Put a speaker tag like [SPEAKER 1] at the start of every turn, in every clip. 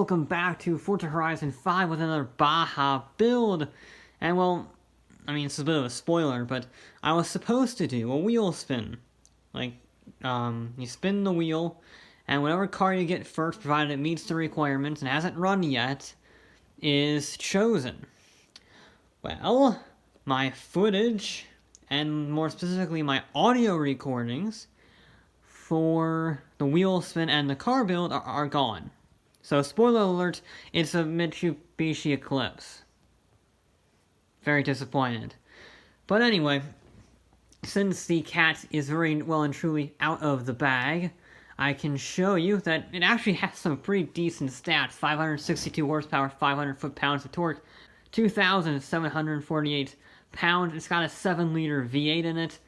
[SPEAKER 1] welcome back to Forza Horizon 5 with another Baja build. And well, I mean, it's a bit of a spoiler, but I was supposed to do a wheel spin. Like, you spin the wheel, and whatever car you get first, provided it meets the requirements and hasn't run yet, is chosen. Well, my footage, and more specifically my audio recordings, for the wheel spin and the car build are gone. So, spoiler alert, it's a Mitsubishi Eclipse. Very disappointed. But anyway, since the cat is very well and truly out of the bag, I can show you that it actually has some pretty decent stats. 562 horsepower, 500 foot-pounds of torque, 2,748 pounds. It's got a 7-liter V8 in it.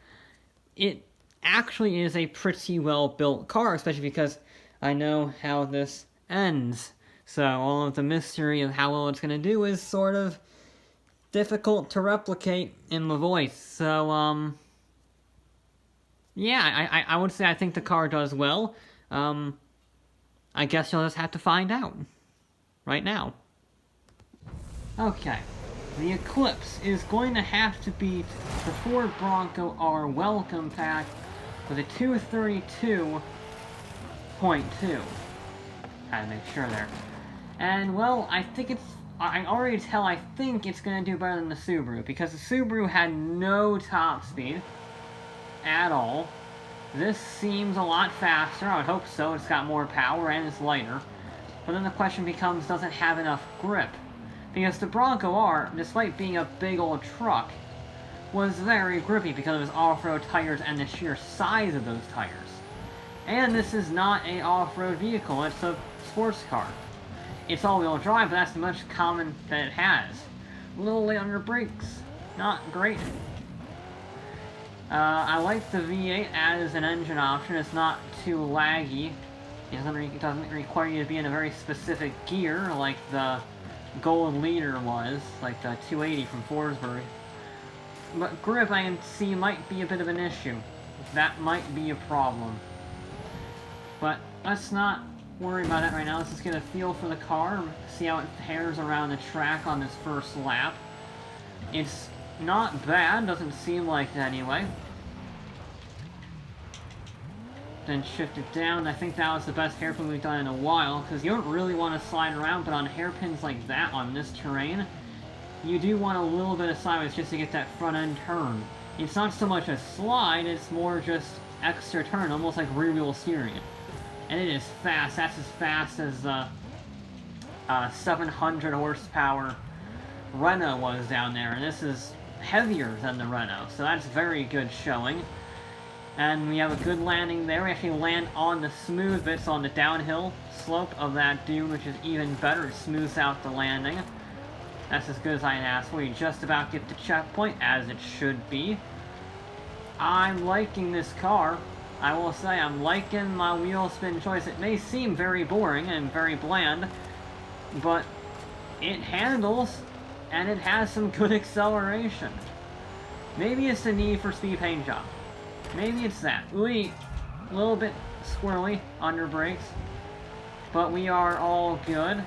[SPEAKER 1] It actually is a pretty well-built car, especially because I know how this ends. So all of the mystery of how well it's going to do is sort of difficult to replicate in the voice. So, yeah, I would say I think the car does well. I guess you'll just have to find out right now. Okay, the Eclipse is going to have to beat the Ford Bronco R welcome pack with a 232.2. Had to make sure there. And, well, I think I already tell I think it's going to do better than the Subaru, because the Subaru had no top speed at all. This seems a lot faster. I would hope so. It's got more power and it's lighter. But then the question becomes, does it have enough grip? Because the Bronco R, despite being a big old truck, was very grippy because of its off-road tires and the sheer size of those tires. And this is not an off-road vehicle, it's a sports car. It's all-wheel drive, but that's the much common that it has. A little late on your brakes. Not great. I like the V8 as an engine option. It's not too laggy. It doesn't require you to be in a very specific gear like the Gold Leader was, like the 280 from Forza. But grip, I can see, might be a bit of an issue. That might be a problem. But let's not worry about that right now. Let's just get a feel for the car, see how it fares around the track on this first lap. It's not bad, doesn't seem like it anyway. Then shift it down. I think that was the best hairpin we've done in a while, because you don't really want to slide around, but on hairpins like that, on this terrain, you do want a little bit of sideways just to get that front end turn. It's not so much a slide, it's more just extra turn, almost like rear wheel steering. And it is fast. That's as fast as the 700 horsepower Renault was down there, and this is heavier than the Renault, so that's very good showing. And we have a good landing there. We actually land on the smooth bits on the downhill slope of that dune, which is even better. It smooths out the landing. That's as good as I can ask for. You just about get the checkpoint, as it should be. I'm liking this car. I will say I'm liking my wheel spin choice. It may seem very boring and very bland, but it handles, and it has some good acceleration. Maybe it's the Need for Speed paint job. Maybe it's that. A little bit squirrely under brakes, but we are all good.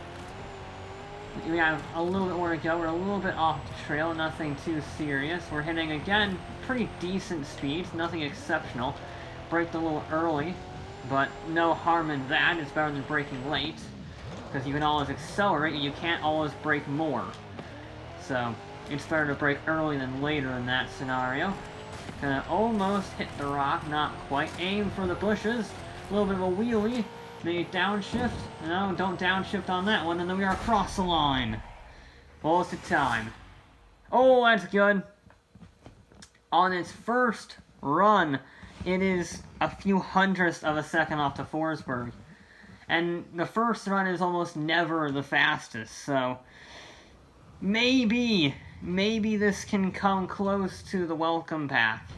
[SPEAKER 1] We have a little bit more to go. We're a little bit off the trail, nothing too serious. We're hitting, again, pretty decent speeds, nothing exceptional. Braked a little early, but no harm in that. It's better than braking late, because you can always accelerate and you can't always brake more. So, it's better to brake early than later in that scenario. Gonna almost hit the rock, not quite. Aim for the bushes. A little bit of a wheelie. Maybe downshift. No, don't downshift on that one, and then we are across the line. Fullest of time. Oh, that's good. On its first run, it is a few hundredths of a second off to Forsberg. And the first run is almost never the fastest, so maybe this can come close to the welcome pack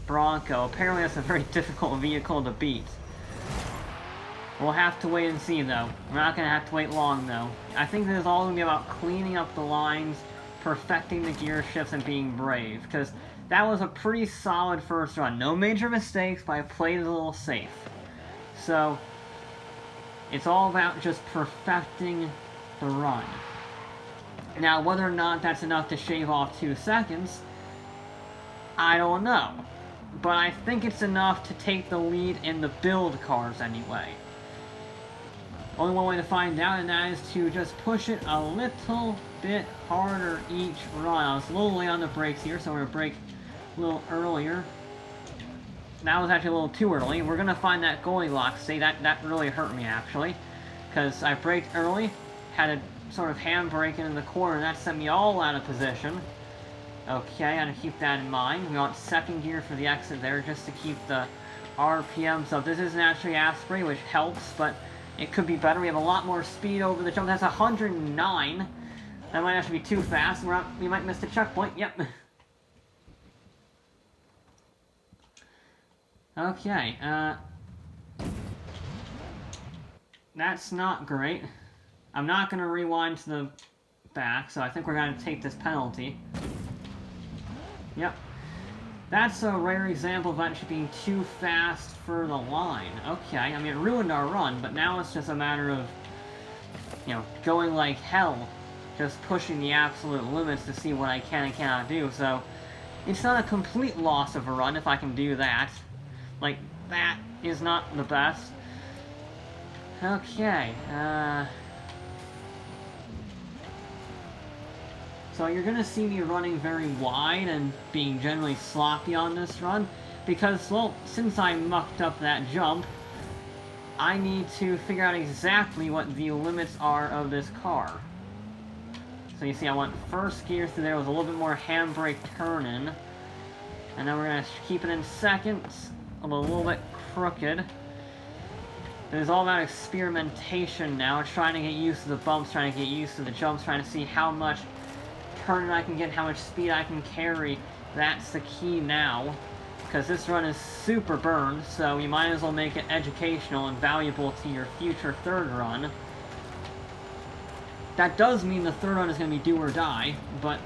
[SPEAKER 1] Bronco. Apparently that's a very difficult vehicle to beat. We'll have to wait and see, though. We're not going to have to wait long, though. I think this is all going to be about cleaning up the lines, perfecting the gear shifts, and being brave, because that was a pretty solid first run. No major mistakes, but I played it a little safe. So, It's all about just perfecting the run. Now, whether or not that's enough to shave off 2 seconds, I don't know. But I think it's enough to take the lead in the build cars anyway. Only one way to find out, and that is to just push it a little bit harder each run. I was a little late on the brakes here, so we're going to brake a little earlier. That was actually a little too early. We're going to find that Goldilocks. See, that really hurt me, actually. Because I braked early, had a sort of handbrake in the corner, and that sent me all out of position. Okay, I gotta keep that in mind. We want second gear for the exit there, just to keep the RPMs up. This isn't actually Asprey, which helps, but it could be better. We have a lot more speed over the jump. That's 109. That might actually be too fast. We might miss the checkpoint. Yep. Okay, that's not great. I'm not gonna rewind to the back, so I think we're gonna take this penalty. Yep. That's a rare example of actually being too fast for the line. Okay, I mean, it ruined our run, but now it's just a matter of, you know, going like hell, just pushing the absolute limits to see what I can and cannot do, so it's not a complete loss of a run if I can do that. Like, that is not the best. Okay, so you're going to see me running very wide and being generally sloppy on this run, because, well, since I mucked up that jump, I need to figure out exactly what the limits are of this car. So you see I went first gear through there with a little bit more handbrake turn-in, and then we're going to keep it in second, a little bit crooked. It is all about experimentation now, trying to get used to the bumps, trying to get used to the jumps, trying to see how much turn I can get, how much speed I can carry. That's the key now, because this run is super burned, so you might as well make it educational and valuable to your future third run. That does mean the third run is going to be do or die, but,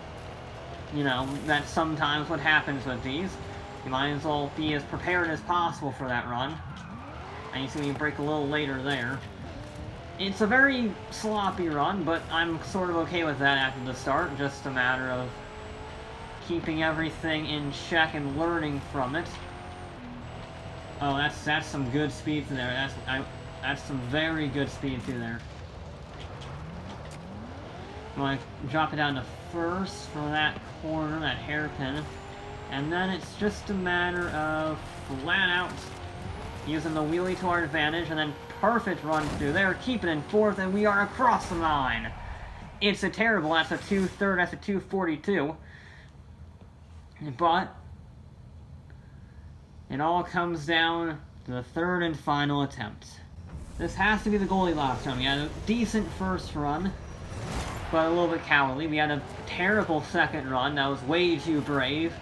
[SPEAKER 1] you know, that's sometimes what happens with these. You might as well be as prepared as possible for that run. And you see me brake a little later there. It's a very sloppy run, but I'm sort of okay with that after the start. Just a matter of keeping everything in check and learning from it. Oh, that's some good speed through there. That's some very good speed through there. I'm going to drop it down to first for that corner, that hairpin. And then it's just a matter of flat out using the wheelie to our advantage, and then perfect run through there, keep it in fourth, and we are across the line. It's a terrible, that's a 2:30, that's a 2:42. But it all comes down to the third and final attempt. This has to be the Goldilocks run. We had a decent first run, but a little bit cowardly. We had a terrible second run that was way too brave.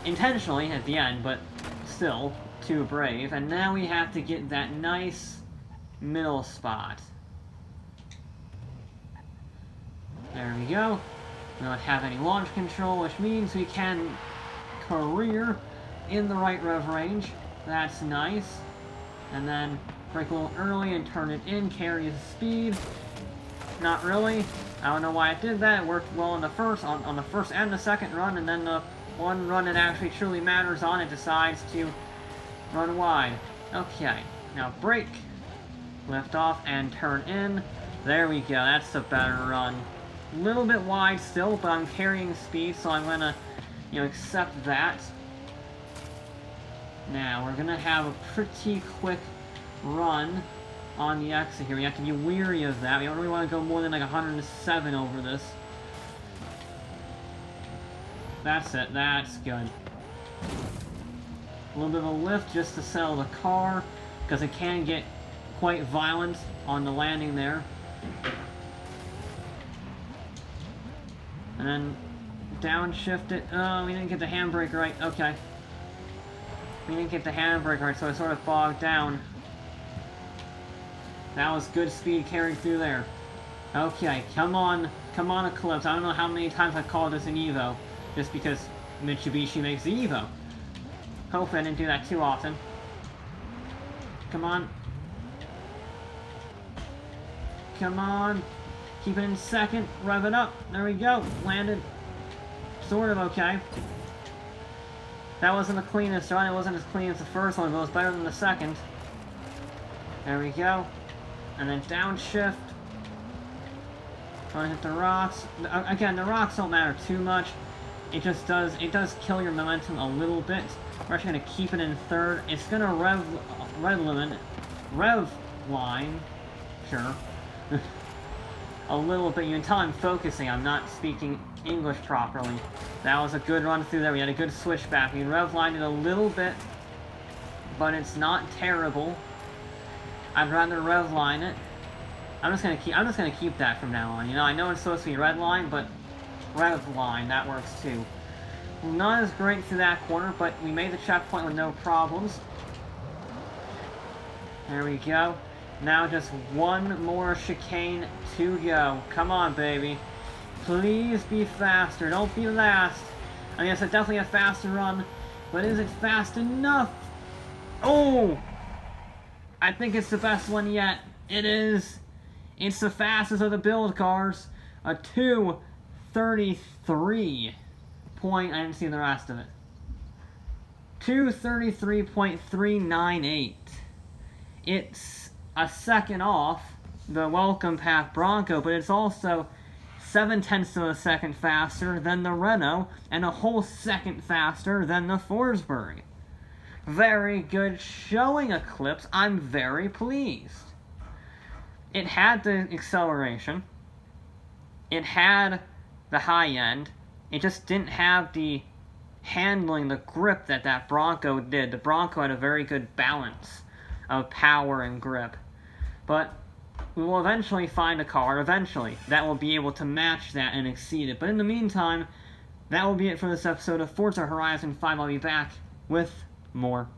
[SPEAKER 1] Intentionally at the end, but still too brave. And now we have to get that nice middle spot. There we go. We don't have any launch control, which means we can career in the right rev range. That's nice. And then brake a little early and turn it in, carry the speed. Not really. I don't know why it did that. It worked well on the first and the second run, and then the one run that actually truly matters on it decides to run wide. Okay, now brake, lift off, and turn in. There we go, that's a better run. A little bit wide still, but I'm carrying speed, so I'm gonna, you know, accept that. Now, we're gonna have a pretty quick run on the exit here. We have to be weary of that. We don't really want to go more than like 107 over this. That's it, that's good. A little bit of a lift just to settle the car, because it can get quite violent on the landing there. And then downshift it. Oh, we didn't get the handbrake right. Okay. We didn't get the handbrake right, so I sort of bogged down. That was good speed carried through there. Okay, come on Eclipse. I don't know how many times I've called this an Evo, just because Mitsubishi makes the Evo. Hopefully I didn't do that too often. Come on. Come on. Keep it in second. Rev it up. There we go. Landed. Sort of okay. That wasn't the cleanest run. It wasn't as clean as the first one, but it was better than the second. There we go. And then downshift. Trying to hit the rocks. Again, the rocks don't matter too much. It does kill your momentum a little bit. We're actually going to keep it in third. It's going to rev line. Sure. A little bit. You can tell I'm focusing. I'm not speaking English properly. That was a good run through there. We had a good switchback. We rev lined it a little bit, but it's not terrible. I'd rather rev line it. I'm just gonna keep that from now on. You know, I know it's supposed to be red line, but rev line, that works too. Not as great through that corner, but we made the checkpoint with no problems. There we go. Now just one more chicane to go. Come on, baby. Please be faster. Don't be last. I guess it's definitely a faster run, but is it fast enough? Oh! I think it's the best one yet. It is. It's the fastest of the build cars. A 2:33 point. I didn't see the rest of it. 2:33.398. It's a second off the Welcome Pack Bronco, but it's also 0.7 of a second faster than the Renault and a whole second faster than the Forsberg. Very good showing, Eclipse. I'm very pleased. It had the acceleration. It had the high end. It just didn't have the handling, the grip that Bronco did. The Bronco had a very good balance of power and grip. But we will eventually find a car, that will be able to match that and exceed it. But in the meantime, that will be it for this episode of Forza Horizon 5. I'll be back with more